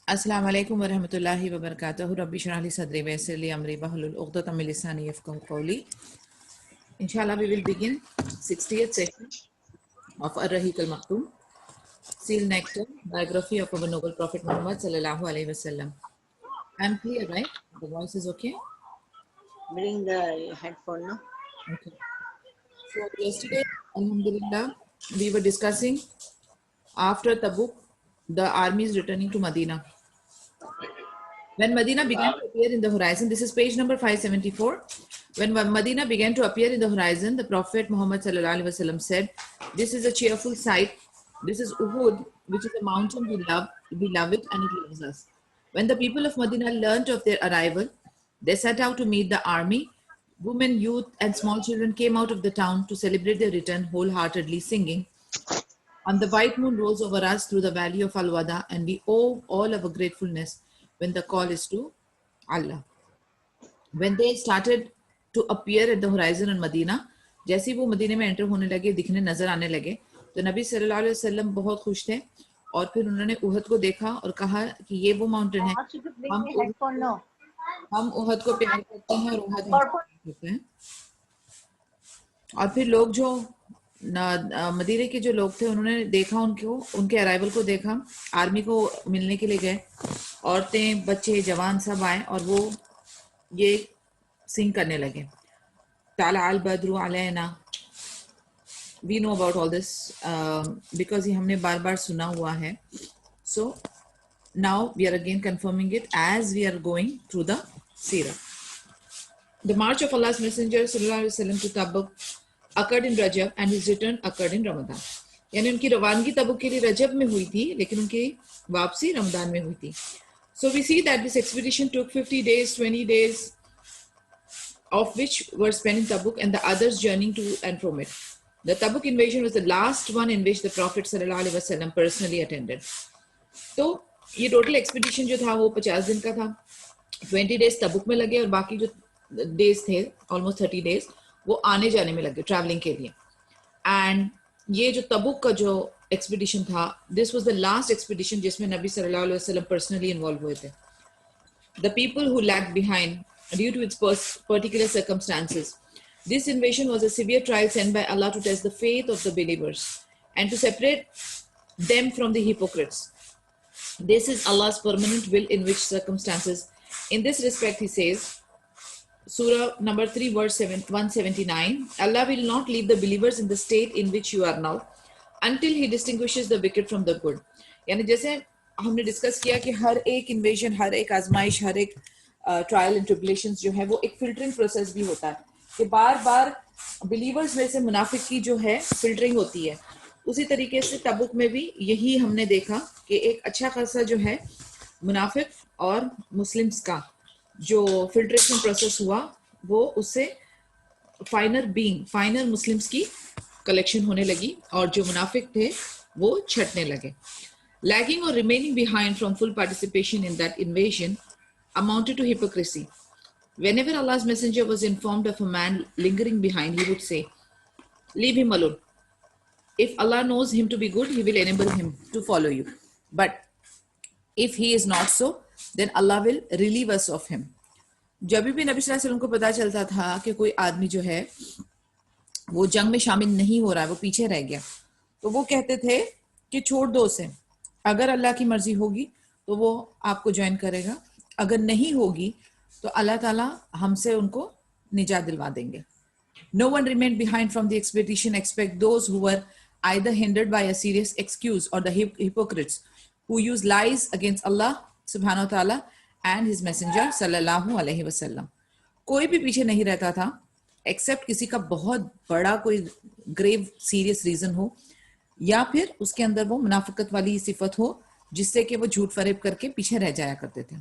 अस्सलाम वालेकुम वरहमतुल्लाहि वबरकातुहू रब्बी इश्रह ली सदरी वयस्सिर ली अमरी वहलुल उक़दतम मिन लिसानी यफ़क़हू क़ौली. Inshallah, we will begin 60th session of Ar-Rahiq al-Maktoum, Seal Nectar, biography of our noble Prophet Muhammad sallallahu alaihi wasallam. I'm clear, right? The voice is okay? Bring the headphone, no? Okay. So yesterday, alhamdulillah, we were discussing after Tabuk, the army is returning to Medina. When Medina began to appear in the horizon, this is page number 574. When Medina began to appear in the horizon, the Prophet Muhammad sallallahu alaihi wasallam said, "This is a cheerful sight. This is Uhud, which is a mountain we love. We love it, and it loves us." When the people of Medina learned of their arrival, they set out to meet the army. Women, youth, and small children came out of the town to celebrate their return wholeheartedly, singing. And the white moon rose over us through the valley of Al-Wada, and we owe all our gratefulness when the call is to Allah. When they started to appear at the horizon in Medina, जैसे वो मदीने में enter होने लगे, दिखने नजर आने लगे, तो नबी सल्लल्लाहु अलैहि वसल्लम बहुत खुश थे और फिर उन्होंने उहद को देखा और कहा कि ये वो माउंटेन है, हम उहद को प्यार करते हैं और उहद हमसे प्यार करते हैं. और फिर लोग जो मदीने के जो लोग थे उन्होंने देखा, उनके अराइवल को देखा, आर्मी को मिलने के लिए गए, औरतें, बच्चे, जवान सब आए और वो ये सिंग करने लगे. ताला अल बद्रु अलैना. We know about all this because ये हमने बार बार सुना हुआ है. So now we are again confirming it as we are going through the seerah. The march of Allah's Messenger sallallahu alaihi wasallam to Tabuk occurred in Rajab and his return occurred in Ramadan. यानी उनकी रवानगी Tabuk के लिए रजब में हुई थी, लेकिन उनकी वापसी रमजान में हुई थी. So we see that this expedition took 50 days, 20 days, of which were spent in Tabuk and the others journeying to and from it. The Tabuk invasion was the last one in which the Prophet sallallahu alaihi wasallam personally attended. तो ये total expedition जो था वो 50 दिन का था. 20 days Tabuk में लगे और बाकी जो डेज थे, ऑलमोस्ट 30 डेज, वो आने जाने में लगे ट्रैवलिंग के लिए. एंड ये जो तबुक का जो एक्सपीडिशन था, this was the last expedition जिसमें नबी सल्लल्लाहु अलैहि वसल्लम पर्सनली इन्वॉल्व हुए थे. The people who lagged behind due to its particular circumstances. This invasion was a severe trial sent by Allah to test the faith of the believers and to separate them from the hypocrites. This is Allah's permanent will in which circumstances. In this respect, He says, Surah number 3, verse 179, Allah will not leave the believers in the state in which you are now until He distinguishes the wicked from the good. यानी जैसे हमने discuss किया कि हर एक invasion, हर एक आजमाइश, हर एक trial and tribulations जो है वो एक फिल्टरिंग प्रोसेस भी होता है कि बार बार बिलीवर्स में से मुनाफिक की जो है फिल्टरिंग होती है. उसी तरीके से तबुक में भी यही हमने देखा कि एक अच्छा खासा जो है मुनाफिक और मुस्लिम्स का जो फिल्ट्रेशन प्रोसेस हुआ, वो उससे फाइनल मुस्लिम्स की कलेक्शन होने लगी और जो मुनाफिक थे वो छटने लगे. Lagging or remaining behind from full participation in that invasion amounted to hypocrisy. Whenever Allah's Messenger was informed of a man lingering behind, he would say, "Leave him alone. If Allah knows him to be good, He will enable him to follow you. But if he is not so, then Allah will relieve us of him." जब भी नबी सल्लल्लाहु अलैहि वसल्लम को पता चलता था कि कोई आदमी जो है वो जंग में शामिल नहीं हो रहा है, वो पीछे रह गया, तो वो कहते थे कि छोड़ दो उसे, अगर अल्लाह की मर्जी होगी तो वो आपको ज्वाइन करेगा, अगर नहीं होगी तो अल्लाह ताला हमसे उनको निजात दिलवा देंगे. No one remained behind from the expedition except those who were either hindered by a serious excuse or the hypocrites who use lies against Allah subhanahu wa ta'ala and his messenger sallallahu alaihi wasallam. कोई भी पीछे नहीं रहता था accept किसी का बहुत बड़ा कोई ग्रेव सीरियस रीजन हो या फिर उसके अंदर वो मुनाफिकत वाली सिफत हो जिससे कि वो झूठ फरेब करके पीछे रह जाया करते थे.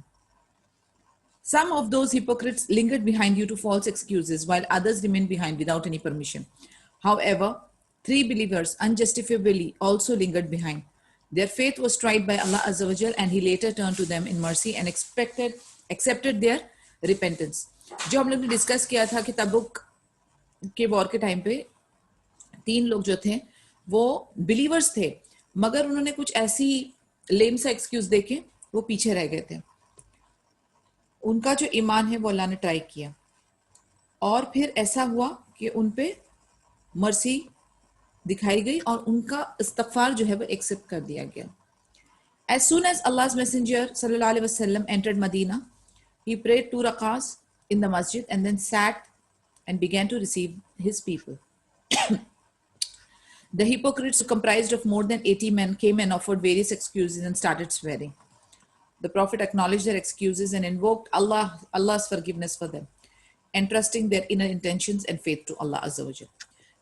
Some of those hypocrites lingered behind due to false excuses, while others remained behind without any permission. However, 3 believers unjustifiably also lingered behind. Their faith was tried by Allah Azza wa Jal, and He later turned to them in mercy and accepted their repentance. जो हम लोग ने discuss किया था कि Tabuk के war के time पे 3 लोग जो थे वो बिलीवर्स थे, मगर उन्होंने कुछ ऐसी लेम सा एक्सक्यूज देके वो पीछे रह गए थे। उनका जो ईमान है वो अल्लाह ने ट्राई किया और फिर ऐसा हुआ कि उन पे मर्सी दिखाई गई और उनका इस्तगफार जो है वो एक्सेप्ट कर दिया गया। As soon as Allah's Messenger sallallahu alaihi wasallam entered Medina, he prayed 2 rak'ahs in the masjid and then sat and began to receive his people. The hypocrites, comprised of more than 80 men, came and offered various excuses and started swearing. The Prophet acknowledged their excuses and invoked Allah's forgiveness for them, entrusting their inner intentions and faith to Allah Azza wa Jal.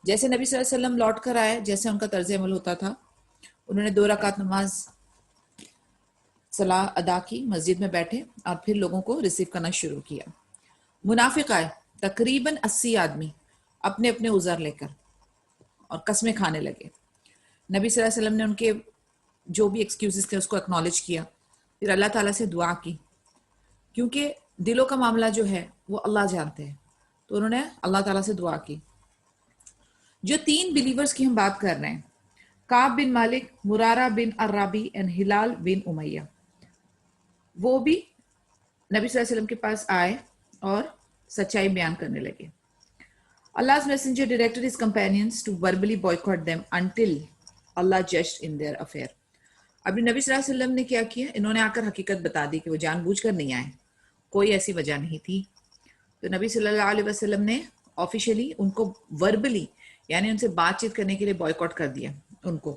जैसे नबी सल्लल्लाहु अलैहि वसल्लम लौट कर आए, जैसे उनका तर्ज अमल होता था, उन्होंने 2 रकात नमाज सलाह अदा की, मस्जिद में बैठे और फिर लोगों को रिसीव करना शुरू किया। मुनाफिक आए, तकरीबन 80 आदमी अपने अपने उज़र लेकर और कस्में खाने लगे। नबी सल्लल्लाहु अलैहि वसल्लम ने उनके जो भी एक्सक्यूजेस थे उसको एक्नॉलेज किया, फिर अल्लाह ताला से दुआ की, क्योंकि दिलों का मामला जो है वो अल्लाह जानते हैं। तो उन्होंने अल्लाह ताला से दुआ की। जो 3 बिलीवर्स की हम बात कर रहे हैं, काब बिन मालिक, मुरारा बिन अर्राबी एंड हिलाल बिन उमैया, वो भी नबी सल्लल्लाहु अलैहि वसल्लम के पास आए और सच्चाई बयान करने लगे। Allah's messenger directed his companions to verbally boycott them until Allah judged in their affair. अभी नबी सल्लल्लाहु अलैहि वसल्लम ने क्या किया, इन्होंने आकर हकीकत बता दी कि वो जानबूझकर नहीं आए, कोई ऐसी वजह नहीं थी। तो नबी सल्लल्लाहु अलैहि वसल्लम ने ऑफिशियली उनको वर्बली यानी उनसे बातचीत करने के लिए बॉयकॉट कर दिया। उनको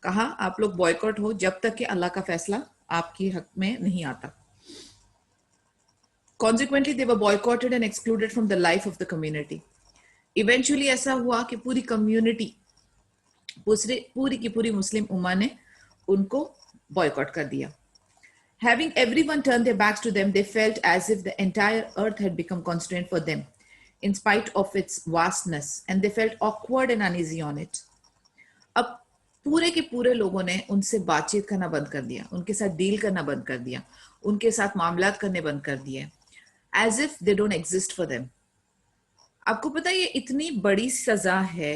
कहा आप लोग बॉयकॉट हो जब तक कि अल्लाह का फैसला आपकी हक में नहीं आता। Consequently, they were boycotted and excluded from the life of the community. Eventually ऐसा हुआ कि पूरी कम्युनिटी, पूरी की पूरी मुस्लिम उम्मा ने उनको बॉयकॉट कर दिया। Having everyone turn their backs to them, they felt as if the entire earth had become constrained for them, in spite of its vastness, and they felt awkward and uneasy on it. अब पूरे के पूरे लोगों ने उनसे बातचीत करना बंद कर दिया, उनके साथ डील करना बंद कर दिया, उनके साथ मामलात करने बंद कर दिए, as if they don't exist for them. आपको पता है ये इतनी बड़ी सजा है,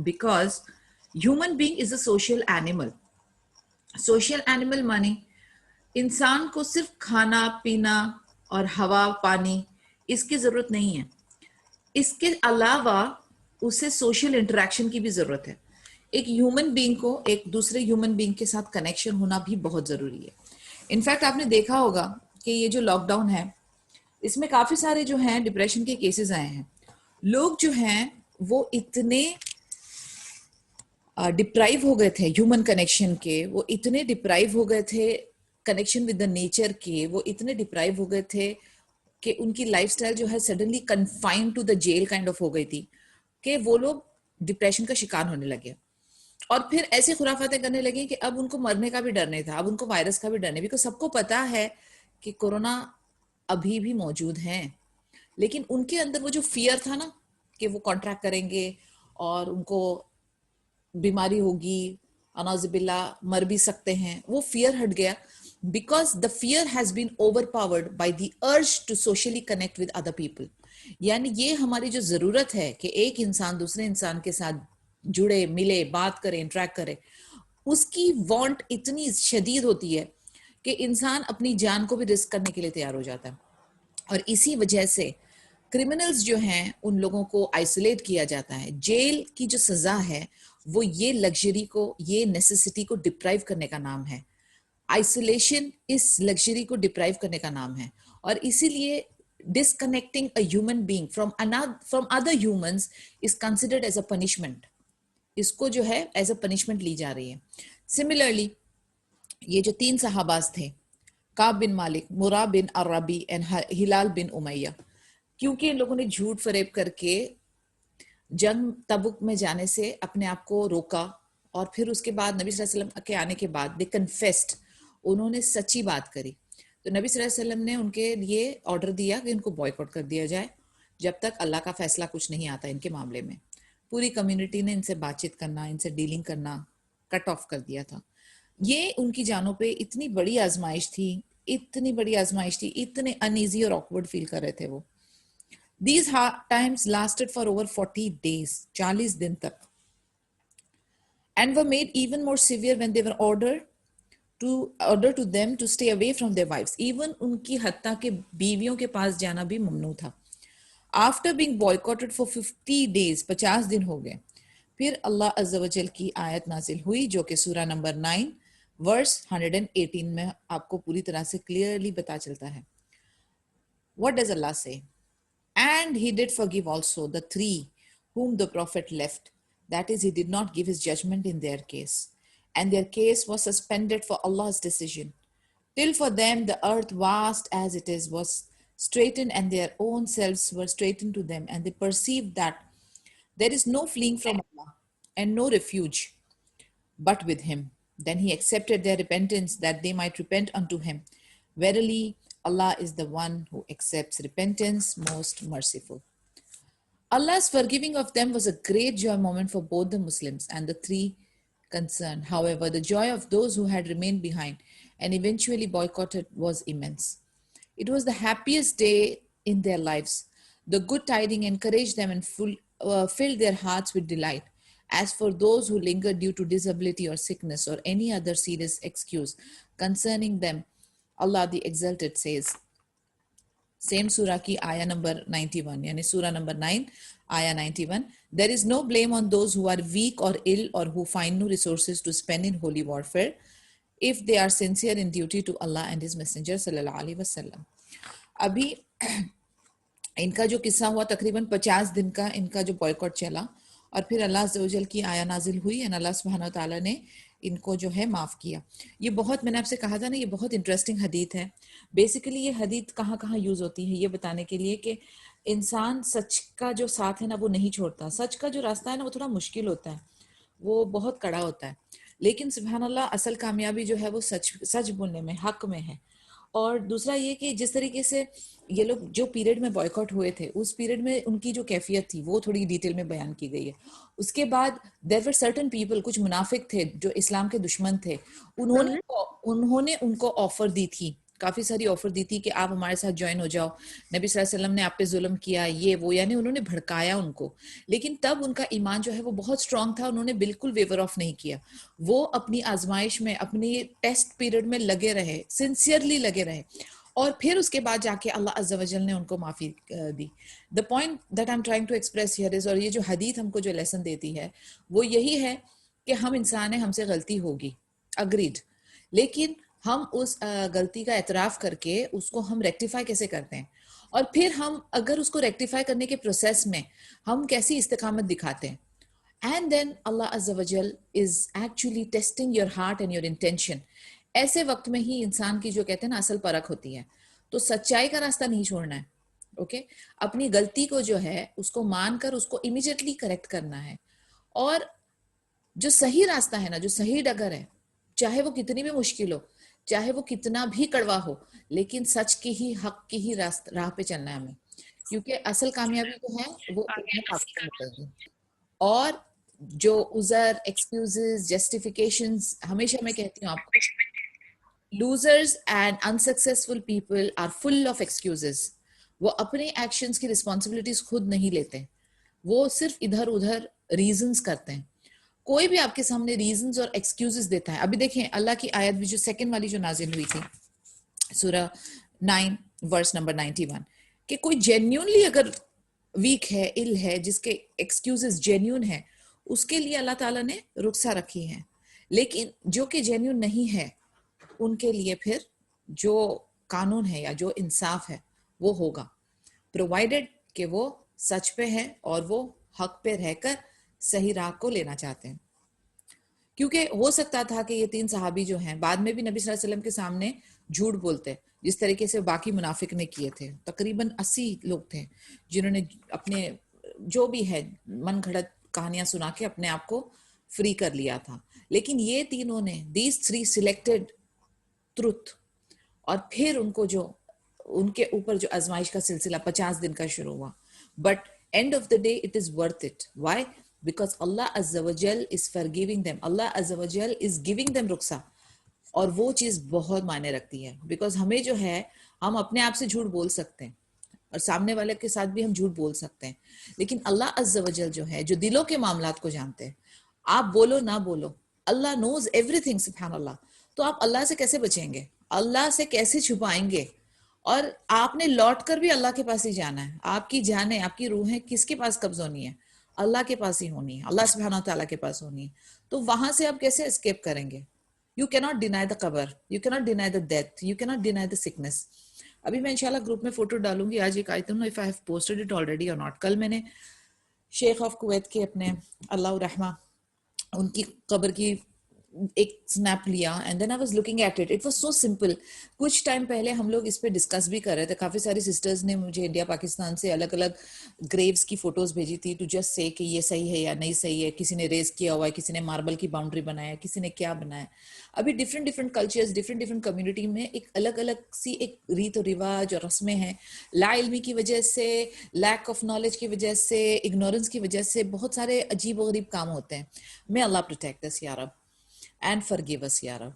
because human being is a social animal. Social animal माने इंसान को सिर्फ खाना पीना और हवा पानी इसकी जरूरत नहीं है, इसके अलावा उसे सोशल इंटरेक्शन की भी जरूरत है। एक ह्यूमन बीइंग को एक दूसरे ह्यूमन बीइंग के साथ कनेक्शन होना भी बहुत जरूरी है। इनफैक्ट आपने देखा होगा कि ये जो लॉकडाउन है इसमें काफी सारे जो हैं डिप्रेशन के केसेस आए हैं। लोग जो हैं वो इतने डिप्राइव हो गए थे ह्यूमन कनेक्शन के, वो इतने डिप्राइव हो गए थे कनेक्शन विद द नेचर के, वो इतने डिप्राइव हो गए थे कि उनकी लाइफस्टाइल जो है suddenly confined to the jail kind of हो गई थी कि वो लोग डिप्रेशन का शिकार होने लगे और फिर ऐसे खुराफातें करने लगे कि अब उनको मरने का भी डर नहीं था, अब उनको वायरस का भी डर नहीं, बिकॉज सबको पता है कि कोरोना अभी भी मौजूद है, लेकिन उनके अंदर वो जो फियर था ना कि वो कॉन्ट्रैक्ट करेंगे और उनको बीमारी होगी, अनाज़बिल्ला मर भी सकते हैं, वो फियर हट गया because the fear has been overpowered by the urge to socially connect with other people. यानी ये हमारी जो जरूरत है कि एक इंसान दूसरे इंसान के साथ जुड़े, मिले, बात करे, इंटरेक्ट करे, उसकी वांट इतनी शदीद होती है कि इंसान अपनी जान को भी रिस्क करने के लिए तैयार हो जाता है। और इसी वजह से क्रिमिनल्स जो हैं उन लोगों को आइसोलेट किया जाता है। जेल की जो सजा है वो ये लग्जरी को, ये नेसेसिटी को डिप्राइव करने का नाम है। आइसोलेशन इस लग्जरी को डिप्राइव करने का नाम है और इसीलिए disconnecting a human being from other humans is considered as a punishment. इसको जो है एज अ पनिशमेंट ली जा रही है। सिमिलरली ये जो 3 सहाबाज थे, काब बिन मालिक, मुरा बिन अर्राबी एंड हिलाल बिन उमैया, क्योंकि इन लोगों ने झूठ फरेब करके जंग तबुक में जाने से अपने आप को रोका और फिर उसके बाद नबी सल्लल्लाहु अलैहि वसल्लम के आने के बाद दे कन्फेस्ड, उन्होंने सच्ची बात करी। तो नबी सल्लल्लाहु अलैहि वसल्लम ने उनके लिए ऑर्डर दिया कि इनको बॉयकॉट कर दिया जाए जब तक अल्लाह का फैसला कुछ नहीं आता इनके मामले में। पूरी कम्युनिटी ने इनसे बातचीत करना, इनसे डीलिंग करना कट ऑफ कर दिया था। ये उनकी जानों पे इतनी बड़ी आजमाइश थी, इतनी बड़ी आजमाइश थी, इतने अनईजी और ऑकवर्ड फील कर रहे थे वो। These hard times lasted for over 40 days, 40 दिन तक, and were made even more severe when they were ordered to them to stay away from their wives. Even उनकी हत्ता के बीवियों के पास जाना भी ममनू था. After being boycotted for 50 days, 50 दिन हो गए, फिर अल्लाह अज़्ज़ा वजल की आयत नाजिल हुई जो कि सूरा नंबर 9 वर्स 118 में आपको पूरी तरह से क्लियरली पता चलता है. What does Allah say? And he did forgive also the three whom the prophet left. That is, he did not give his judgment in their case. And their case was suspended for Allah's decision. Till for them the earth vast as it is was straightened, and their own selves were straightened to them, and they perceived that there is no fleeing from Allah and no refuge but with him. Then he accepted their repentance that they might repent unto him. Verily, Allah is the one who accepts repentance, most merciful. Allah's forgiving of them was a great joy moment for both the Muslims and the three concerned. However, the joy of those who had remained behind and eventually boycotted was immense. It was the happiest day in their lives. The good tidings encouraged them and filled their hearts with delight. As for those who lingered due to disability or sickness or any other serious excuse concerning them, Allah the Exalted says, same surah ki ayah number 91, yani surah number 9, ayah 91, there is no blame on those who are weak or ill or who find no resources to spend in holy warfare if they are sincere in duty to Allah and His Messenger sallallahu alaihi wasallam. अभी इनका जो किस्सा हुआ तकरीबन 50 दिन का इनका जो बॉयकॉट चला और फिर अल्लाह अज़्ज़ा वजल की आया नाजिल हुई और अल्लाह सुब्हानहू व तआला ने इनको जो है माफ़ किया. ये बहुत, मैंने आपसे कहा था ना, ये बहुत इंटरेस्टिंग हदीत है. बेसिकली ये हदीत कहाँ कहाँ यूज़ होती है ये बताने के लिए कि इंसान सच का जो साथ है ना वो नहीं छोड़ता. सच का जो रास्ता है ना वो थोड़ा मुश्किल होता है, वो बहुत कड़ा होता है, लेकिन सुभान अल्लाह असल कामयाबी जो है वो सच बोलने में, हक में है. और दूसरा ये कि जिस तरीके से ये लोग जो पीरियड में बॉयकॉट हुए थे उस पीरियड में उनकी जो कैफियत थी वो थोड़ी डिटेल में बयान की गई है. उसके बाद देयर वर सर्टेन पीपल, कुछ मुनाफिक थे जो इस्लाम के दुश्मन थे, उन्होंने उनको ऑफर दी थी, काफी सारी ऑफर दी थी कि आप हमारे साथ ज्वाइन हो जाओ, नबी सल्लल्लाहु अलैहि वसल्लम ने आप पे जुल्म किया, ये वो, यानी उन्होंने भड़काया उनको. लेकिन तब उनका ईमान जो है वो बहुत स्ट्रांग था, उन्होंने बिल्कुल वेवर ऑफ नहीं किया. वो अपनी आजमाइश में, अपनी टेस्ट पीरियड में लगे रहे, सिंसियरली लगे रहे, और फिर उसके बाद जाके अल्लाह अज़्ज़ा वजल ने उनको माफ़ी दी. The point that I am trying to express here is, और ये जो हदीत हमको जो लेसन देती है वो यही है कि हम इंसान हैं, हमसे गलती होगी, अग्रीड, लेकिन हम उस गलती का एतराफ़ करके उसको हम रेक्टिफाई कैसे करते हैं, और फिर हम अगर उसको रेक्टिफाई करने के प्रोसेस में हम कैसी इस्तिकामत दिखाते हैं. एंड देन अल्लाह अज़्ज़ा वजल is actually testing your heart and your intention. ऐसे वक्त में ही इंसान की जो कहते हैं ना असल परख होती है. तो सच्चाई का रास्ता नहीं छोड़ना है, ओके. अपनी गलती को जो है उसको मानकर उसको इमीडिएटली करेक्ट करना है, और जो सही रास्ता है ना, जो सही डगर है, चाहे वो कितनी भी मुश्किल हो, चाहे वो कितना भी कड़वा हो, लेकिन सच की ही, हक की ही राह पे चलना है हमें, क्योंकि असल कामयाबी जो है वो अपने आप से मिलेगी. और जो उज़र, एक्सक्यूजेस, जस्टिफिकेशंस, हमेशा मैं कहती हूँ आपको, losers and unsuccessful people are full of excuses. वो अपने एक्शंस की रिस्पॉन्सिबिलिटीज खुद नहीं लेते, वो सिर्फ इधर उधर रीजंस करते हैं. कोई भी आपके सामने रीजंस और एक्सक्यूजेस देता है. अभी देखें अल्लाह की आयत भी जो सेकंड वाली जो नाजिल हुई थी, सूरह 9 वर्स नंबर 91, कि कोई जेन्युइनली अगर वीक है, इल है, जिसके एक्सक्यूजेस जेन्युइन है, उसके लिए अल्लाह ताला ने रुखसा रखी है. लेकिन जो कि जेन्युइन नहीं है उनके लिए फिर जो कानून है या जो इंसाफ है वो होगा, प्रोवाइडेड कि वो सच पे है और वो हक पे रहकर सही राह को लेना चाहते हैं. क्योंकि हो सकता था कि ये 3 सहाबी जो हैं बाद में भी नबी सल्लल्लाहु अलैहि वसल्लम के सामने झूठ बोलते, जिस तरीके से बाकी मुनाफिक ने किए थे. तकरीबन 80 लोग थे जिन्होंने अपने जो भी है मन घड़त कहानियां सुना के अपने आप को फ्री कर लिया था. लेकिन ये तीनों ने, दीज 3 सिलेक्टेड ट्रुथ, और फिर उनको जो उनके ऊपर जो आजमाइश का सिलसिला 50 दिन का शुरू हुआ, but end of the day it is worth it. Why? Because अल्लाह अज़्ज़ा वजल इज फॉरगिविंग देम, अल्लाह अज़्ज़ा वजल इज गिविंग देम रुखसा. और वो चीज बहुत मायने रखती है, बिकॉज हमें जो है, हम अपने आप से झूठ बोल सकते हैं और सामने वाले के साथ भी हम झूठ बोल सकते हैं, लेकिन अल्लाह अज़्ज़ा वजल जो है, जो दिलों के मामलात को जानते हैं, आप बोलो ना बोलो, अल्लाह नोज एवरीथिंग, सुभान अल्लाह. तो आप अल्लाह से कैसे बचेंगे, अल्लाह से कैसे छुपाएंगे? और आपने लौट कर भी अल्लाह के पास ही जाना है। आपकी जाने, आपकी रूहें किसके पास कब्ज होनी है? अल्लाह के पास ही होनी है, अल्लाह सुब्हानहू तआला के पास होनी है। तो वहां से आप कैसे एस्केप करेंगे? You cannot deny the cover, you cannot deny the death, you cannot deny the sickness. अभी मैं इंशाल्लाह ग्रुप में फोटो डालूंगी आज एक, आई don't know if I have posted it already और नॉट। कल मैंने शेख ऑफ कुवैत के अपने अल्लाह रहमा उनकी कब्र की एक स्नैप लिया and then I was looking at it, it was so simple. कुछ टाइम पहले हम लोग इस पे डिस्कस भी कर रहे थे, काफी सारी सिस्टर्स ने मुझे इंडिया पाकिस्तान से अलग अलग ग्रेव्स की फोटोज भेजी थी टू जस्ट से कि ये सही है या नहीं सही है। किसी ने रेज किया हुआ है, किसी ने मार्बल की बाउंड्री बनाया, किसी ने क्या बनाया। अभी different different cultures, different different community में एक अलग अलग सी एक रीत और रिवाज और रस्में हैं। लाइल्मी की वजह से, लैक ऑफ नॉलेज की वजह से, इग्नोरेंस की वजह से बहुत सारे अजीब व गरीब काम होते हैं। मे अल्लाह प्रोटेक्ट अस या रब एंड फॉरगिव अस या रब।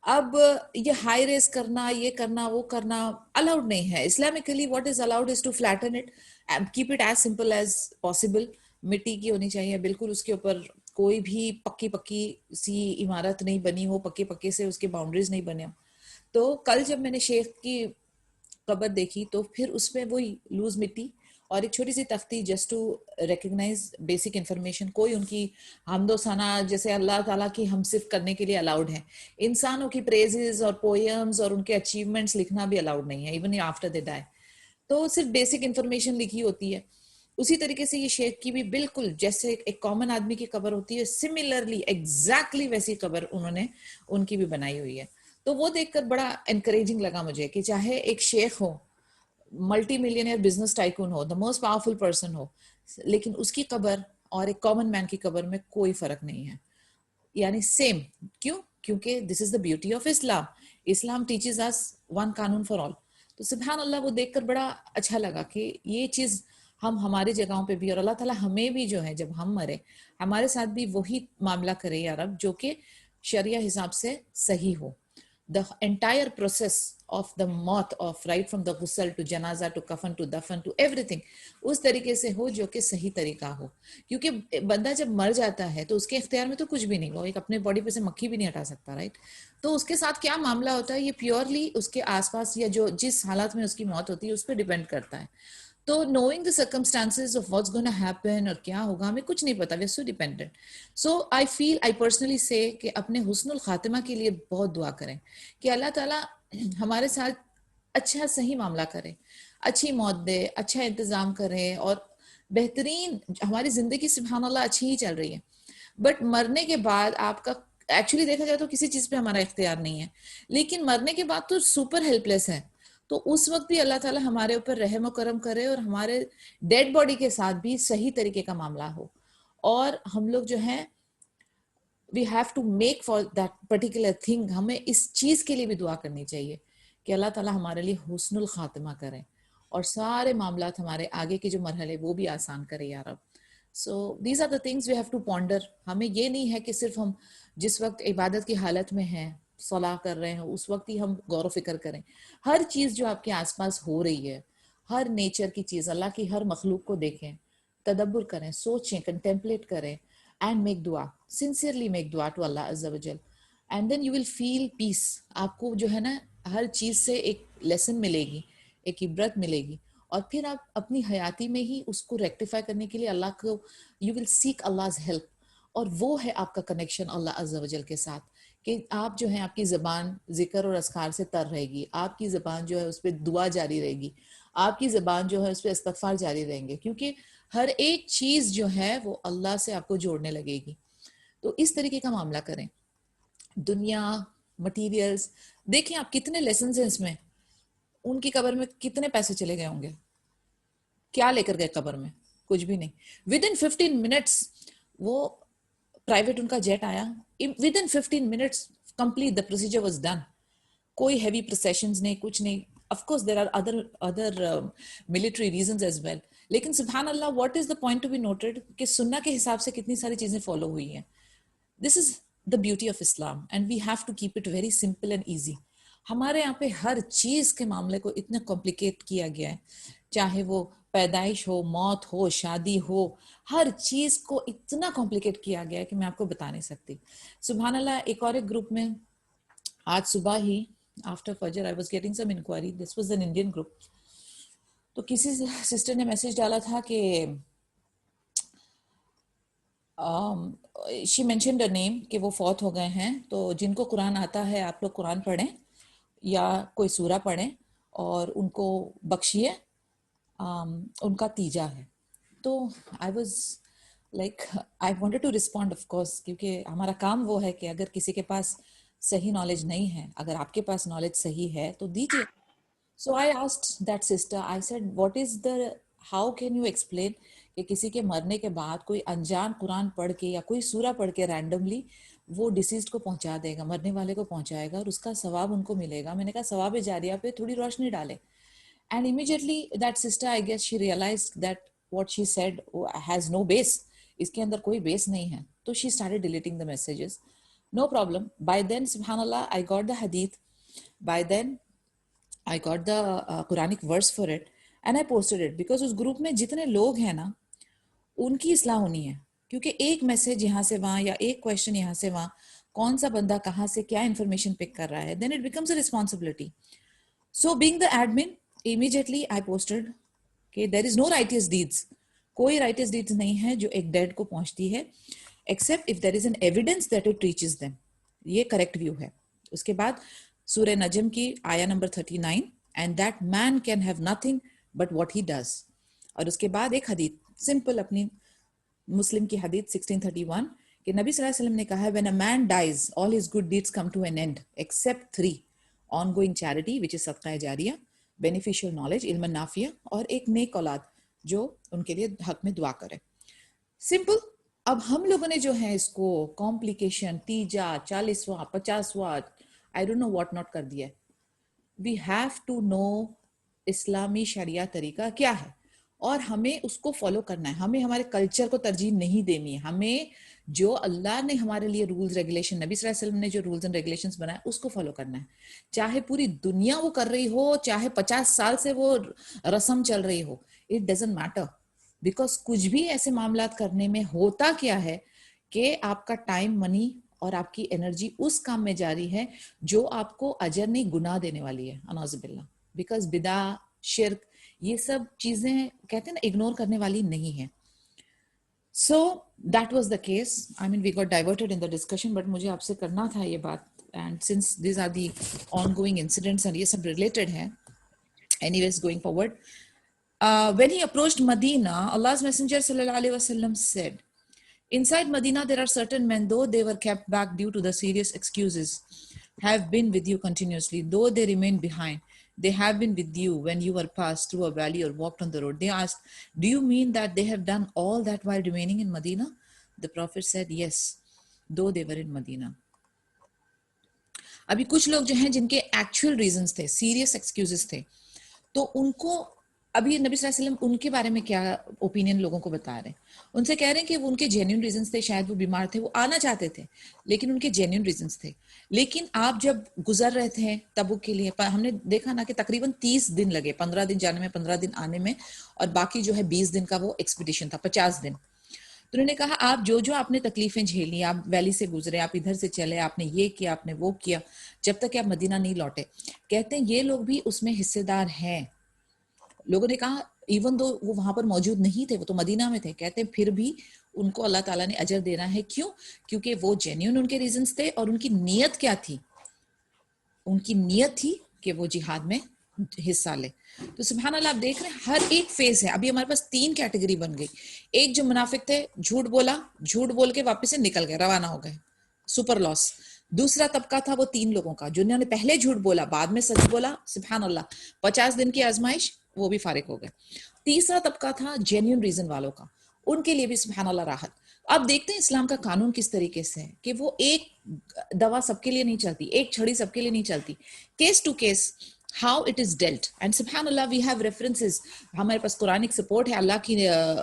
अब ये हाई रेस करना, ये करना, वो करना अलाउड नहीं है Islamically. What is allowed is to flatten it, keep it as simple as possible. मिट्टी की होनी चाहिए बिल्कुल, उसके ऊपर कोई भी पक्की पक्की सी इमारत नहीं बनी हो, पक्के पक्के से उसके बाउंड्रीज नहीं बने हो। तो कल जब मैंने शेख की कब्र देखी तो फिर उसमें वही लूज मिट्टी और एक छोटी सी तख्ती just to recognise basic information. कोई उनकी हमदोसाना जैसे अल्लाह ताला की हम सिर्फ करने के लिए अलाउड है। इंसानों की प्रेजेस और पोएम्स और उनके अचीवमेंट्स लिखना भी अलाउड नहीं है इवन आफ्टर दे डाई। तो सिर्फ बेसिक इन्फॉर्मेशन लिखी होती है। उसी तरीके से ये शेख की भी बिल्कुल जैसे एक कॉमन आदमी की कब्र होती है, सिमिलरली एग्जैक्टली वैसी कब्र उन्होंने उनकी भी बनाई हुई है। तो वो देखकर बड़ा एनकरेजिंग लगा मुझे कि चाहे एक शेख हो, मल्टी मिलियनियर बिजनेस टाइकून हो, द मोस्ट पावरफुल पर्सन हो, लेकिन उसकी कब्र और एक कॉमन मैन की कब्र में कोई फर्क नहीं है, यानी सेम। क्यों? क्योंकि this is the beauty of Islam. Islam teaches us one कानून फॉर ऑल। तो सुभान अल्लाह, वो देखकर बड़ा अच्छा लगा कि ये चीज हम हमारी जगहों पे भी, और अल्लाह ताला हमें भी जो है जब हम मरे हमारे साथ भी वही मामला करे या रब जो कि शरिया हिसाब से सही हो। The entire process of the मौत of right from the ghusl to जनाजा to कफन to दफन to everything उस तरीके से हो जो कि सही तरीका हो। क्योंकि बंदा जब मर जाता है तो उसके इख्तियार में तो कुछ भी नहीं, वो एक अपने बॉडी पे से मक्खी भी नहीं हटा सकता, राइट? तो उसके साथ क्या मामला होता है ये प्योरली उसके आसपास या जो जिस हालत में उसकी मौत होती है उस पर डिपेंड करता है। तो knowing the circumstances of what's gonna happen और क्या होगा हमें कुछ नहीं पता, we are so dependent. So I feel, I personally say कि अपने हुस्नुल खातिमा के लिए बहुत दुआ करें कि अल्लाह ताला हमारे साथ अच्छा सही मामला करे, अच्छी मौत दे, अच्छा इंतजाम करे और बेहतरीन हमारी जिंदगी सुभान अल्लाह अच्छी ही चल रही है। बट मरने के बाद आपका एक्चुअली देखा जाए तो किसी चीज पे हमारा इख्तियार नहीं है, लेकिन मरने के बाद तो सुपर हेल्पलेस है। तो उस वक्त भी अल्लाह ताला हमारे ऊपर रहम करम करे और हमारे डेड बॉडी के साथ भी सही तरीके का मामला हो। और हम लोग जो है we have to make for that particular thing, हमें इस चीज के लिए भी दुआ करनी चाहिए कि अल्लाह ताला हमारे लिए हुस्नुल खातिमा करे और सारे मामला हमारे आगे के जो मरहले वो भी आसान करे या रब। So these are the things we have to ponder. हमें ये नहीं है कि सिर्फ हम जिस वक्त इबादत की हालत में हैं, सलाह कर रहे हैं, उस वक्त ही हम गौर फिक्र करें। हर चीज जो आपके आसपास हो रही है, हर नेचर की चीज, अल्लाह की हर मखलूक को देखें, तदब्बुर करें, सोचें, कंटेम्पलेट करें एंड मेक दुआ, सिंसियरली मेक दुआ टू अल्लाह अज़्ज़ा वजल and then you will feel peace. आपको जो है ना हर चीज से एक लेसन मिलेगी, एक इबरत मिलेगी और फिर आप अपनी हयाती में ही उसको रेक्टिफाई करने के लिए अल्लाह को यू विल सीक अल्लाह's हेल्प। और वो है आपका कनेक्शन अल्लाह अज़्ज़ा वजल के साथ कि आप जो है आपकी ज़बान जिक्र और अस्कार से तर रहेगी, आपकी ज़बान जो है उस पर दुआ जारी रहेगी, आपकी ज़बान जो है उस पर इस्तग़फ़ार जारी रहेंगे, क्योंकि हर एक चीज़ जो है वो अल्लाह से आपको जोड़ने लगेगी। तो इस तरीके का मामला करें। दुनिया, मटीरियल्स, देखें आप कितने लेसन हैं इसमें। उनकी कब्र में कितने पैसे चले गए होंगे, क्या लेकर गए कब्र में? कुछ भी नहीं। विद इन 15 मिनट्स वो प्राइवेट उनका जेट आया, within 15 minutes complete the procedure was done. कोई हैवी प्रोसेशंस नहीं, कुछ नहीं। Of course there are other military reasons as well, लेकिन सुभान अल्लाह what is the point to be noted कि सुन्ना के हिसाब से कितनी सारी चीजें फॉलो हुई हैं। This is the beauty of Islam and we have to keep it very simple and easy. हमारे यहाँ पे हर चीज के मामले को इतना कॉम्प्लिकेट किया गया है, चाहे वो पैदाइश हो, मौत हो, शादी हो, हर चीज को इतना कॉम्प्लिकेट किया गया है कि मैं आपको बता नहीं सकती। सुभान अल्लाह, एक और एक ग्रुप में आज सुबह ही आफ्टर फजर I was getting some inquiry, this was an Indian group, तो किसी सिस्टर ने मैसेज डाला था कि शी मेंशन्ड अ नेम कि वो फौत हो गए हैं, तो जिनको कुरान आता है आप लोग कुरान पढ़ें या कोई सूरा पढ़ें और उनको बख्शिए, उनका तीजा है। तो I was like I wanted to respond of course, क्योंकि हमारा काम वो है कि अगर किसी के पास सही नॉलेज नहीं है, अगर आपके पास नॉलेज सही है तो दीजिए। So I asked that sister, I said, what is the, how can you explain कि किसी के मरने के बाद कोई अनजान कुरान पढ़ के या कोई सूरा पढ़ के रैंडमली वो डिसीज्ड को पहुंचा देगा, मरने वाले को पहुंचाएगा और उसका सवाब उनको मिलेगा। मैंने कहा सवाब जारिया पे थोड़ी रोशनी डाले। And immediately that sister, I guess she realized that what she said has no base, इसके अंदर कोई बेस नहीं है, तो she started deleting the messages. No problem. By then, subhanallah, I got the hadith. By then I got the Quranic verse for it and I posted it, because उस group में जितने लोग हैं ना उनकी इस्लाह होनी है, क्योंकि एक मैसेज यहाँ से वहाँ या एक क्वेश्चन यहाँ से वहाँ, कौन सा बंदा कहाँ से क्या इन्फॉर्मेशन पिक कर रहा है, then it becomes a responsibility. So being the admin, immediately I posted कि there is no righteous deeds, कोई righteous deeds नहीं है जो एक डेड को पहुंचती है, except if there is an evidence that it reaches them. ये करेक्ट व्यू है। उसके बाद सूरह नजम की आया number 39, and that man can have nothing but what he does. और उसके बाद एक हदीत सिंपल अपनी मुस्लिम की हदीत 1631 कि नबी सल्लल्लाहु अलैहि वसल्लम ने कहा, when a man dies all his good deeds come to an end except 3, ongoing charity which is सदका जारिया, बेनिफिशियल नॉलेज इल्म नाफिया, और एक नेक औलाद जो उनके लिए हक में दुआ करे। सिंपल। अब हम लोगों ने जो है इसको कॉम्प्लिकेशन, तीजा, 40वां 50वां, I don't know what not कर दिया। वी हैव टू नो इस्लामी शरिया तरीका क्या है और हमें उसको फॉलो करना है। हमें हमारे कल्चर को तरजीह नहीं देनी है। हमें जो अल्लाह ने हमारे लिए रूल्स रेगुलेशन, नबी सल्लल्लाहु अलैहि वसल्लम ने जो रूल्स एंड रेगुलेशंस बनाए उसको फॉलो करना है, चाहे पूरी दुनिया वो कर रही हो, चाहे 50 साल से वो रस्म चल रही हो, इट डजंट मैटर। बिकॉज कुछ भी ऐसे मामला करने में होता क्या है कि आपका टाइम, मनी और आपकी एनर्जी उस काम में जारी है जो आपको अजर नहीं गुनाह देने वाली है, अनाज़ुबिल्लाह। बिकॉज बिदा, शिर्क, ये सब चीजें कहते हैं ना इग्नोर करने वाली नहीं है। So that was the case. I mean we got diverted in the discussion, but मुझे आपसे करना था ये बात, and since this are the ongoing incidents और ये सब रिलेटेड है, anyways going forward, when he approached Medina, Allah's Messenger sallallahu alaihi wasallam said, inside Medina there are certain men, though they were kept back due to the serious excuses, have been with you continuously, though they remain behind. They have been with you when you were passed through a valley or walked on the road. They asked, do you mean that they have done all that while remaining in Medina? The Prophet said, yes, though they were in Medina. अभी कुछ लोग जो हैं जिनके actual reasons थे, serious excuses थे, तो उनको अभी नबी सल्लल्लाहु अलैहि वसल्लम उनके बारे में क्या ओपिनियन लोगों को बता रहे हैं। उनसे कह रहे हैं कि वो उनके जेन्युइन रीजंस थे, शायद वो बीमार थे, वो आना चाहते थे, लेकिन उनके जेन्युइन रीजंस थे। लेकिन आप जब गुजर रहे थे तबुक के लिए, हमने देखा ना कि तकरीबन 30 दिन लगे, 15 दिन जाने में, 15 दिन आने में, और बाकी जो है 20 दिन का वो एक्सपीडिशन था, 50 दिन। तो उन्होंने कहा आप जो जो आपने तकलीफें झेली, आप वैली से गुजरे, आप इधर से चले, आपने ये किया, आपने वो किया, जब तक कि आप मदीना नहीं लौटे, कहते हैं ये लोग भी उसमें हिस्सेदार हैं। लोगों ने कहा इवन दो वो वहां पर मौजूद नहीं थे, वो तो मदीना में थे, कहते हैं फिर भी उनको अल्लाह ताला ने अजर देना है। क्यों? क्योंकि वो जेन्युइन उनके रीजंस थे, और उनकी नीयत क्या थी? उनकी नीयत थी कि वो जिहाद में हिस्सा ले। तो सुभान अल्लाह, आप देख रहे हैं हर एक फेज है। अभी हमारे पास 3 कैटेगरी बन गई। एक जो मुनाफिक थे, झूठ बोला, झूठ बोल के वापस से निकल गए, रवाना हो गए, सुपर लॉस। दूसरा तबका था वो 3 लोगों का जिन्होंने पहले झूठ बोला, बाद में सच बोला, सुभान अल्लाह, 50 दिन की आजमाइश, वो भी फारिग हो गए। तीसरा तबका था जेन्युइन रीजन वालों का, उनके लिए भी सुभान अल्लाह राहत। अब देखते हैं इस्लाम का कानून किस तरीके से है कि वो एक दवा सबके लिए नहीं चलती, एक छड़ी सबके लिए नहीं चलती, case to case how it is dealt, and subhanallah we have references। हमारे पास कुरानिक सपोर्ट है, अल्लाह की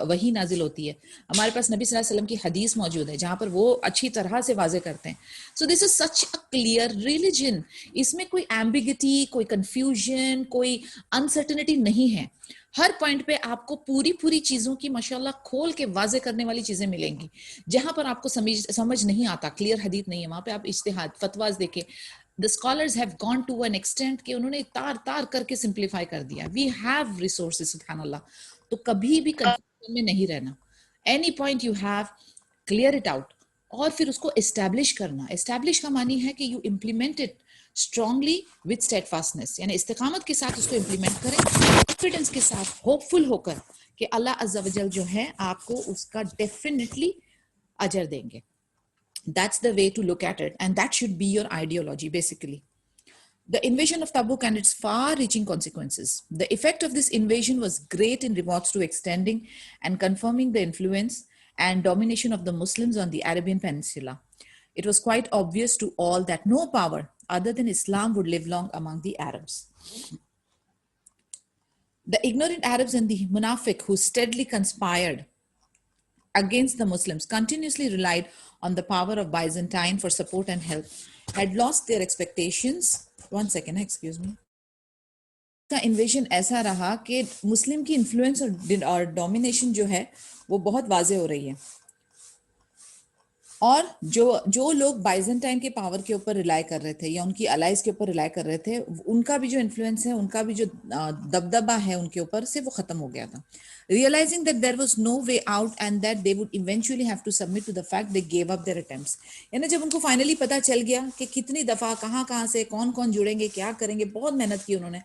वही नाजिल होती है, हमारे पास नबी सल्लल्लाहु अलैहि वसल्लम की हदीस मौजूद है जहां पर वो अच्छी तरह से वाजे करते हैं। So this is such a clear religion, इसमें कोई एम्बिगिटी, कोई कंफ्यूजन, कोई अनसर्टेनिटी नहीं है। हर पॉइंट पे आपको पूरी चीजों की माशाल्लाह खोल के वाजे करने वाली चीजें मिलेंगी। जहां पर आपको समझ नहीं आता, क्लियर हदीस नहीं है, वहां पे आप इज्तिहाद, फतवाज देखें, the scholars have gone to an extent कि उन्होंने तार तार करके simplify कर दिया. We have resources, subhanallah. तो कभी भी confusion में नहीं रहना. Any point you have, clear it out. और फिर उसको establish करना. Establish का मानी है कि you implement it strongly with steadfastness. यानी इस्तिकामत के साथ उसको implement करें, confidence के साथ, hopeful होकर कि अल्लाह अज़्ज़ा वजल जो है आपको उसका definitely अजर देंगे. That's the way to look at it, and that should be your ideology, basically. The invasion of Tabuk and its far-reaching consequences. The effect of this invasion was great in regards to extending and confirming the influence and domination of the Muslims on the Arabian Peninsula. It was quite obvious to all that no power other than Islam would live long among the Arabs. The ignorant Arabs and the Munafiq who steadily conspired against the Muslims continuously relied on the power of Byzantine for support and help, had lost their expectations. One second, excuse me. का invasion ऐसा रहा कि मुस्लिम की influence और domination जो है वो बहुत वाजे हो रही है, और जो लोग बाइजेंटाइन के पावर के ऊपर रिलाई कर रहे थे या उनकी अलाइज के ऊपर रिलाई कर रहे थे, उनका भी जो इन्फ्लुएंस है, उनका भी जो दबदबा है उनके ऊपर से, वो खत्म हो गया था. Realizing that there was no way out and that they would eventually have to submit to the fact, they gave up their attempts. यानी जब उनको फाइनली पता चल गया कि कितनी दफा कहाँ से कौन कौन जुड़ेंगे, क्या करेंगे, बहुत मेहनत की उन्होंने,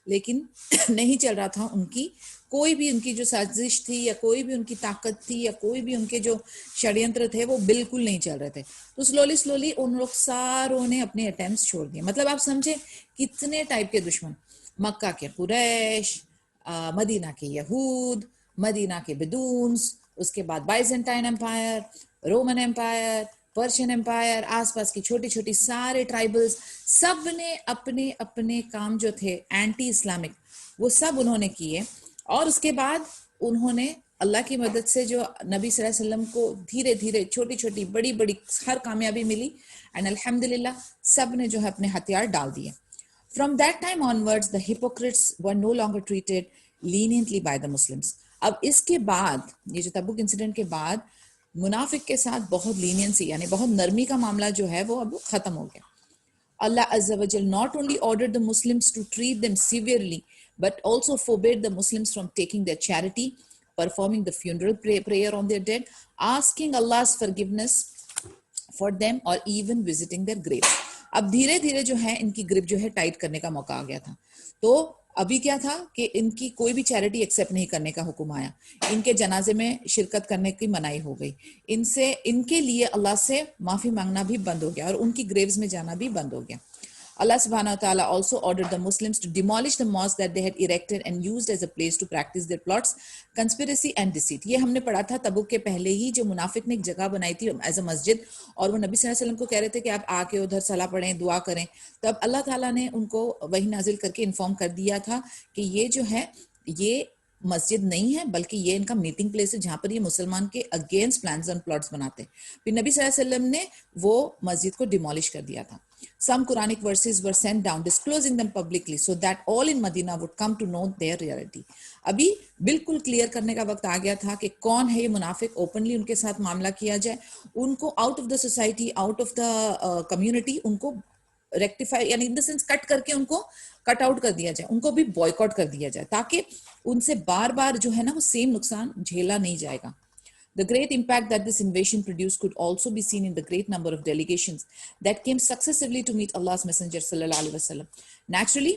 लेकिन नहीं चल रहा था उनकी कोई भी, उनकी जो साजिश थी या कोई भी उनकी ताकत थी या कोई भी उनके जो षड्यंत्र थे वो बिल्कुल नहीं चल रहे थे. तो स्लोली उन लोग सारों ने अपने अटेम्प्ट्स छोड़ दिए. मतलब आप समझे कितने टाइप के दुश्मन, मक्का के कुरैश, मदीना के यहूद, मदीना के बेदून्स, उसके बाद Byzantine empire, Roman empire, Persian empire, आसपास की छोटी छोटी सारे ट्राइबल्स, सब ने अपने अपने काम जो थे एंटी इस्लामिक, वो सब उन्होंने किए. और उसके बाद उन्होंने अल्लाह की मदद से जो नबी सल्लल्लाहु अलैहि वसल्लम को धीरे धीरे छोटी छोटी बड़ी बड़ी हर कामयाबी मिली, एंड अल्हम्दुलिल्लाह सब ने जो है अपने हथियार डाल दिए. From that time onwards, the hypocrites were no longer treated leniently by the Muslims. अब इसके बाद, ये जो तबुक इंसिडेंट के बाद, मुनाफिक के साथ बहुत लीनियंसी यानी बहुत नरमी का मामला जो है वो अब खत्म हो गया. Allah Azza wa Jal not only ordered the Muslims to treat them severely, but also forbade the Muslims from taking their charity, performing the funeral prayer on their dead, asking Allah's forgiveness for them, or even visiting their graves. अब धीरे धीरे जो है इनकी grip जो है tight करने का मौका आ गया था. तो अभी क्या था कि इनकी कोई भी चैरिटी एक्सेप्ट नहीं करने का हुक्म आया, इनके जनाजे में शिरकत करने की मनाही हो गई, इनसे इनके लिए अल्लाह से माफी मांगना भी बंद हो गया और उनकी ग्रेव्स में जाना भी बंद हो गया. Allah subhanahu wa ta'ala also ordered the Muslims to demolish the mosque that they had erected and used as a place to practice their plots, conspiracy and deceit. ये हमने पढ़ा था तबुक के पहले ही, जो मुनाफिक ने एक जगह बनाई थी एज अ मस्जिद, और वो नबी सल्लल्लाहु अलैहि वसल्लम को कह रहे थे कि आप आके उधर सलाह पढ़ें, दुआ करें. तब अल्लाह ताला ने उनको वही नाजिल करके इन्फॉर्म कर दिया था कि ये जो है ये मस्जिद नहीं है, बल्कि ये इनका मीटिंग प्लेस है जहां पर ये मुसलमान के अगेंस्ट प्लान्स एंड प्लॉट्स बनाते हैं. फिर नबी सल्लल्लाहु अलैहि वसल्लम ने वो मस्जिद को डिमोलिश कर दिया था. Some Quranic verses were sent down disclosing them publicly so that all in Medina would come to know their reality. अभी बिल्कुल क्लियर करने का वक्त आ गया था कि कौन है ये मुनाफिक, ओपनली उनके साथ मामला किया जाए, उनको out of the society, out of the community उनको रेक्टिफाई यानी इन द सेंस कट करके उनको कट आउट कर दिया जाए, उनको भी बॉयकॉट कर दिया जाए, ताकि उनसे बार बार जो है ना वो सेम नुकसान झेला नहीं जाएगा. The great impact that this invasion produced could also be seen in the great number of delegations that came successively to meet Allah's Messenger sallallahu alaihi wasallam. Naturally,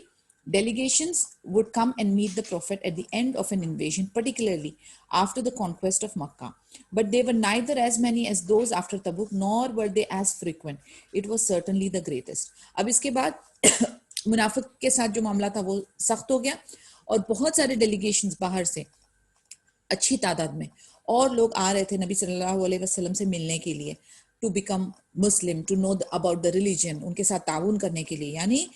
delegations would come and meet the Prophet at the end of an invasion, particularly after the conquest of Makkah. But they were neither as many as those after Tabuk, nor were they as frequent. It was certainly the greatest. अब इसके बाद मुनाफिक के साथ जो मामला था वो सख्त हो गया, और बहुत सारे डेलीगेशंस बाहर से अच्छी तादाद में और लोग आ रहे थे नबी सल्लल्लाहु अलैहि वसल्लम से मिलने के लिए, to become Muslim, to know about the religion, उनके साथ ताउन करने के लिए. यानी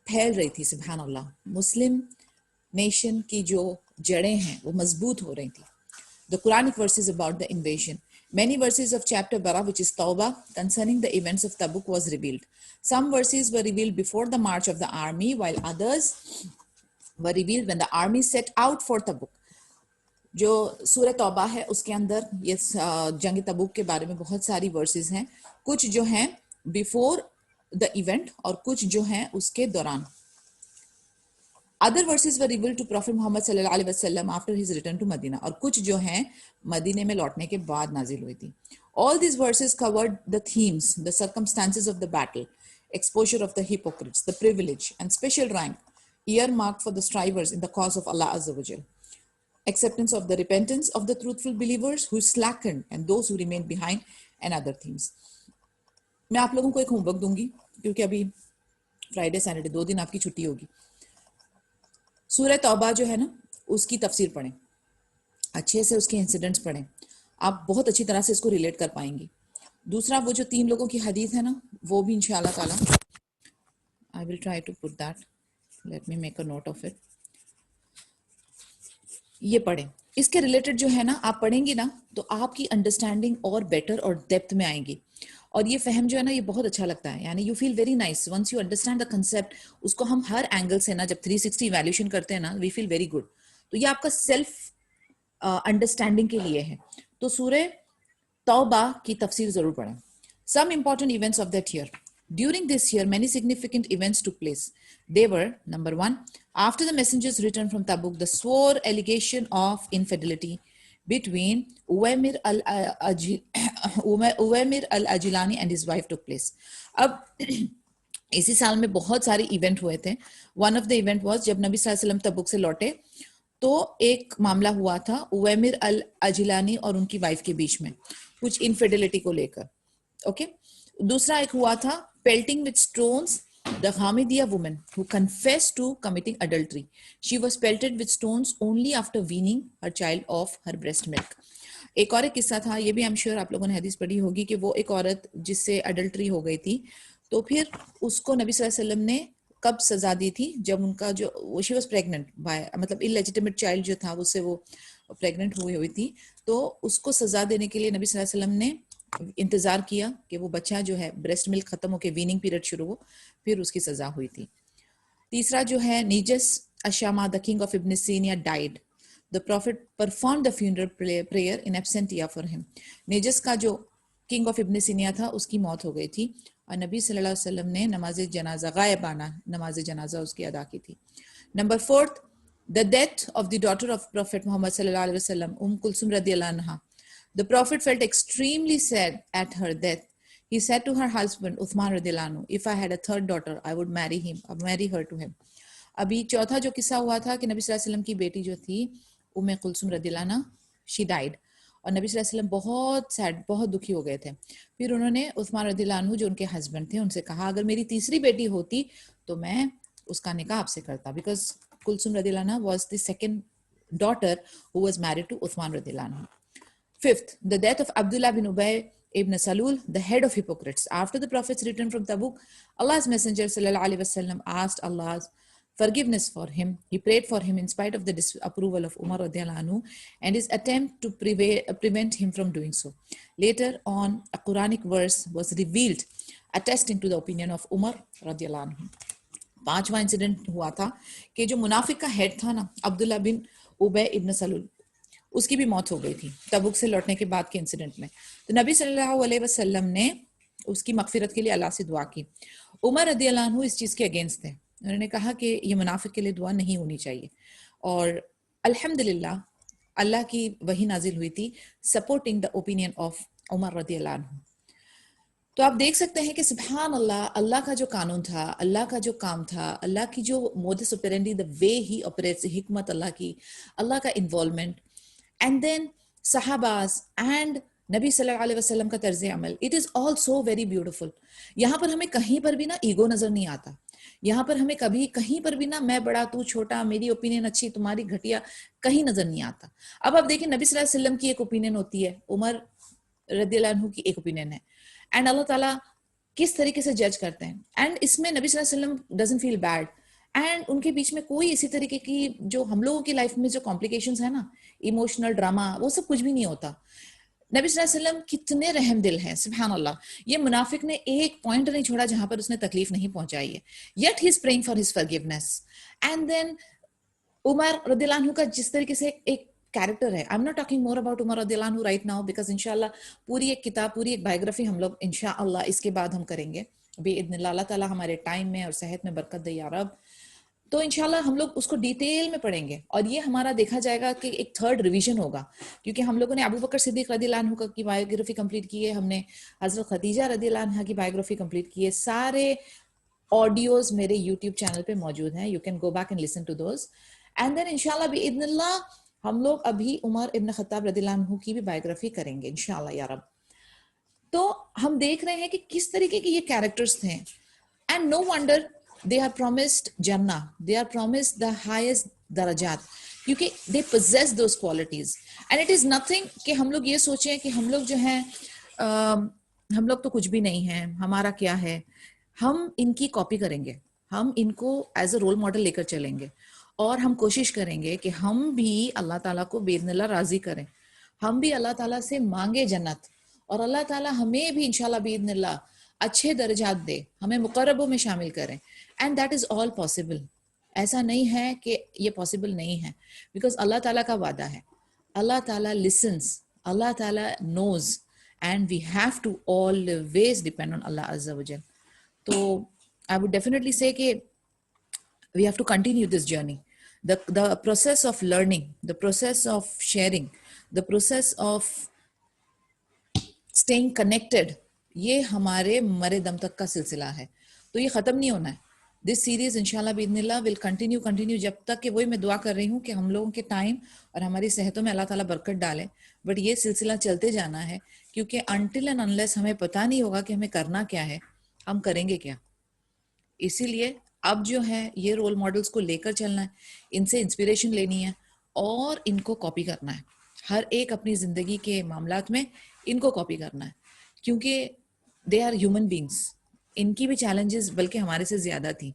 फैल रही थी सुभान अल्लाह, मुस्लिम नेशन की जो जड़ें हैं वो मजबूत हो रही थी. The Quranic verses about the invasion. Many verses of chapter Bara, which is Tawbah, concerning the events of Tabuk was revealed. Some verses were revealed before the march of the army, while others were revealed when the army set out for Tabuk. जो सूरह तौबा है उसके अंदर ये जंग तबूक के बारे में बहुत सारी वर्सेस हैं. कुछ जो हैं बिफोर द इवेंट, और कुछ जो हैं उसके दौरान. Other verses were revealed to Prophet Muhammad sallallahu alaihi wasallam after his return to Medina, और कुछ जो हैं मदीने में लौटने के बाद नाजिल हुई थी. All these verses covered the themes, the circumstances of the battle, exposure of the hypocrites, the privilege and special rank earmarked for the strivers in the cause of Allah Azza wa Jal, acceptance of the repentance of the truthful believers who slackened and those who remained behind, and other themes. मैं आप लोगों को एक homework दूंगी क्योंकि अभी Friday Saturday 2 दिन आपकी छुट्टी होगी. सूरह तौबा जो है ना उसकी तफसीर पढ़ें, अच्छे से उसके इंसिडेंट्स पढ़ें, आप बहुत अच्छी तरह से इसको रिलेट कर पाएंगी. दूसरा वो जो 3 लोगों की हदीस है ना वो भी इंशाल्लाह ताला I will try to put that, let me make a note of it. ये पढ़ें, इसके रिलेटेड जो है ना आप पढ़ेंगी ना तो आपकी अंडरस्टैंडिंग और बेटर और डेप्थ में आएंगी, और ये फहम जो है ना ये बहुत अच्छा लगता है. यानी you feel very nice once you understand the concept. उसको हम हर एंगल से ना जब 360 इवैल्यूएशन करते हैं ना वी फील वेरी गुड. तो ये आपका सेल्फ अंडरस्टैंडिंग के लिए है. तो सूरह तौबा की तफसीर जरूर पढ़ें. Some important events of that year. During this year, many significant events took place. They were, number one, after the messengers returned from Tabuk, the swore allegation of infidelity between Uwaymir al-Ajilani and his wife took place. अब इसी साल में बहुत सारे event हुए थे. One of the event was जब नबी सल्लल्लाहु अलैहि वसल्लम तबुक से लौटे तो एक मामला हुआ था उवैमिर अल अजिलानी और उनकी वाइफ के बीच में कुछ इनफिडेलिटी को लेकर. ओके. दूसरा एक हुआ था pelting with stones the Hamidiya woman who confessed to committing adultery. She was pelted with stones only after weaning her child of her breast milk. एक और एक किस्सा था, ये भी आई एम श्योर आप लोगों ने हदीस पढ़ी होगी कि वो एक औरत जिससे अडल्ट्री हो गई थी तो फिर उसको नबी सल्लल्लाहु अलैहि वसल्लम ने कब सजा दी थी जब उनका जो शी वॉज प्रेग्नेंट बाय मतलब इलेजिटिमेट चाइल्ड जो था उससे वो प्रेग्नेंट हुई थी. तो उसको सजा देने के लिए नबी सल्लल्लाहु अलैहि वसल्लम ने इंतजार किया कि वो बच्चा जो है ब्रेस्ट मिल्क खत्म होकर वीनिंग पीरियड शुरू हो, फिर उसकी सजा हुई थी. तीसरा जो है Negus Ashama the king of Abyssinia died. The prophet perform the funeral prayer in absentia for him. Negus का जो किंग ऑफ इब्न सीनिया था उसकी मौत हो गई थी और नबी सल्लल्लाहु अलैहि वसल्लम ने नमाज जनाजा गायबाना नमाज जनाजा उसकी अदा की थी. Number fourth, the death of the daughter of prophet Muhammad सल्लल्लाहु अलैहि वसल्लम कुलसुम रदियल्लाहु अन्हा. The Prophet felt extremely sad at her death. He said to her husband Uthman radhiyallahu anhu, if I had a third daughter, I would marry her to him. अभी चौथा जो किस्सा हुआ था कि नबी सल्लल्लाहु अलैहि वसल्लम की बेटी जो थी उम्मे कुलसुम रदियल्लाहु अन्हा, she died. और नबी सल्लल्लाहु अलैहि वसल्लम बहुत सैड बहुत दुखी हो गए थे. फिर उन्होंने उस्मान रदियल्लाहु अन्हु जो उनके हस्बैंड थे उनसे कहा अगर मेरी तीसरी बेटी होती तो मैं उसका निकाह आपसे करता, बिकॉज कुलसुम रदियल्लाहु अन्हा was the second daughter who was married to Uthman radhiyallahu anhu. Fifth, the death of Abdullah bin Ubay ibn Salul, the head of hypocrites. After the Prophet's return from Tabuk, Allah's Messenger sallallahu alaihi wasallam asked Allah's forgiveness for him. He prayed for him in spite of the disapproval of Umar radhiyallahu anhu and his attempt to prevent him from doing so. Later on, a Quranic verse was revealed attesting to the opinion of Umar radhiyallahu anhu. पांचवा incident हुआ था कि जो मुनाफिक का head था ना अब्दुल्ला बिन उबय इब्न सलूल उसकी भी मौत हो गई थी तबुक से लौटने के बाद के इंसिडेंट में. तो नबी सल्लल्लाहु अलैहि वसल्लम ने उसकी मगफिरत के लिए अल्लाह से दुआ की. उमर रदियल्लाहु अन्हु इस चीज़ के अगेंस्ट थे. उन्होंने कहा कि ये मुनाफिक के लिए दुआ नहीं होनी चाहिए और अल्हम्दुलिल्लाह अल्लाह की वही नाजिल हुई थी supporting the opinion of Umar रदियल्लाहु अन्हु. तो आप देख सकते हैं कि सुभान अल्लाह, अल्लाह का जो कानून था, अल्लाह का जो काम था, अल्लाह की जो modus operandi, the way he operates, हिकमत अल्लाह की, अल्लाह का इन्वॉल्वमेंट, एंड देन सहाबास एंड नबी सल्लल्लाहु अलैहि वसल्लम का तर्ज अमल, it is all so very beautiful. यहाँ पर हमें कहीं पर भी ना ईगो नजर नहीं आता. यहाँ पर हमें कभी कहीं पर भी ना मैं बड़ा तू छोटा, मेरी ओपिनियन अच्छी तुम्हारी घटिया, कहीं नजर नहीं आता. अब आप देखिए नबी सल्लल्लाहु अलैहि वसल्लम की एक ओपिनियन होती है, उमर रदियल्लाहु अन्हु की एक ओपिनियन है, एंड अल्लाह ताला किस तरीके से जज करते हैं. एंड इसमें नबी सल्लल्लाहु अलैहि वसल्लम डजंट फील बैड एंड उनके बीच में कोई इसी तरीके की जो हम लोगों की लाइफ में जो कॉम्प्लिकेशंस है ना, इमोशनल ड्रामा, वो सब कुछ भी नहीं होता. नबी सल्लल्लाहु अलैहि वसल्लम कितने रहम दिल हैं, सुभान अल्लाह. ये मुनाफिक ने एक पॉइंट नहीं छोड़ा जहां पर उसने तकलीफ नहीं पहुंचाई है. Yet he is praying for his forgiveness. And then Umar रदियल्लाहु अन्हु का जिस तरीके से एक कैरेक्टर है, I am not talking more about Umar रदियल्लाहु अन्हु राइट नाउ बिकॉज इंशाल्लाह पूरी एक किताब, पूरी एक बायोग्राफी हम लोग इंशाल्लाह इसके बाद हम करेंगे. बिइज़्निल्लाह अल्लाह ताला हमारे टाइम में और सेहत में बरकत दे या रब। तो इंशाल्लाह हम लोग उसको डिटेल में पढ़ेंगे और ये हमारा देखा जाएगा कि एक थर्ड रिवीजन होगा, क्योंकि हम लोगों ने अबू बकर सिद्दीक रज़ियल्लाहु अन्हु की बायोग्राफी कंप्लीट की है, हमने हज़रत खदीजा रज़ियल्लाहु अन्हा की बायोग्राफी कंप्लीट की है। सारे ऑडियोज मेरे यूट्यूब चैनल पे मौजूद हैं, you can go back and listen to those. And then इंशाल्लाह बिइज़्निल्लाह हम लोग अभी उमर इब्न खत्ताब रज़ियल्लाहु अन्हु की भी बायोग्राफी करेंगे इंशाल्लाह या रब। तो हम देख रहे हैं कि किस तरीके के ये कैरेक्टर्स थे, and no wonder they are promised जन्ना, they are promised the highest दरजात, क्योंकि they possess those qualities and it is nothing कि हम लोग ये सोचें कि हम लोग जो हैं हम लोग तो कुछ भी नहीं हैं, हमारा क्या है। हम इनकी कॉपी करेंगे, हम इनको एज अ रोल मॉडल लेकर चलेंगे और हम कोशिश करेंगे कि हम भी अल्लाह ताला को बेइज़्निल्लाह राजी करें, हम भी अल्लाह ताला से मांगे जन्नत, और अल्लाह ताला हमें भी इंशाल्लाह बिइज़्निल्लाह अच्छे दर्जात दे, हमें मुकर्रबों में शामिल करें। And that is all possible. ऐसा नहीं है कि ये पॉसिबल नहीं है, बिकॉज अल्लाह ताला का वादा है, अल्लाह ताला लिसन्स, अल्लाह ताला knows, and we have to always depend on अल्लाह अज़्ज़ा वजल। तो आई वुड डेफिनेटली से कि we have to continue this journey, the process of learning, the process of sharing, the process of staying connected, ये हमारे मरे दम तक का सिलसिला है, तो ये ख़त्म नहीं होना है। दिस सीरीज इंशाल्लाह बिइज़्निल्लाह विल कंटिन्यू जब तक कि वही मैं दुआ कर रही हूँ कि हम लोगों के टाइम और हमारी सेहतों में अल्लाह ताला बरकत डाले, बट ये सिलसिला चलते जाना है, क्योंकि अनटिल एंड अनलेस हमें पता नहीं होगा कि हमें करना क्या है, हम करेंगे क्या। इसीलिए अब जो है ये रोल मॉडल्स को लेकर चलना है, इनसे इंस्पिरेशन लेनी है और इनको कॉपी करना है, हर एक अपनी ज़िंदगी के मामलात में इनको कॉपी करना है, क्योंकि दे आर ह्यूमन बींग्स। इनकी भी चैलेंजेस बल्कि हमारे से ज़्यादा थी,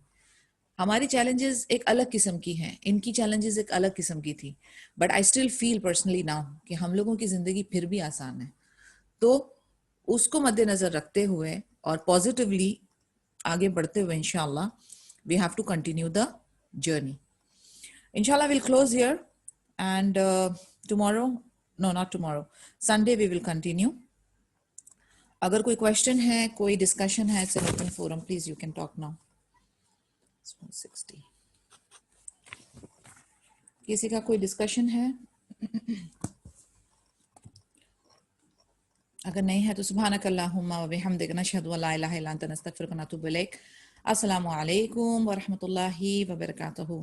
हमारी चैलेंजेस एक अलग किस्म की हैं, इनकी चैलेंजेस एक अलग किस्म की थी, but I still feel personally now कि हम लोगों की ज़िंदगी फिर भी आसान है। तो उसको मद्देनज़र रखते हुए और पॉजिटिवली आगे बढ़ते हुए इंशाल्लाह we have to continue the journey. Inshallah, we'll close here, and tomorrow, no, not tomorrow, Sunday we will continue. अगर कोई क्वेश्चन है, कोई डिस्कशन है, it's an open forum, please you can talk now. 60. किसी का कोई डिस्कशन है? अगर नहीं है तो सुब्हानक अल्लाहुम्मा व बिहम्दिक नशहदु अल्ला इलाहा इल्ला अंता नस्तगफिरुका व नतूबु इलैक। अस्सलामु अलैकुम व रहमतुल्लाहि व बरकातुहू।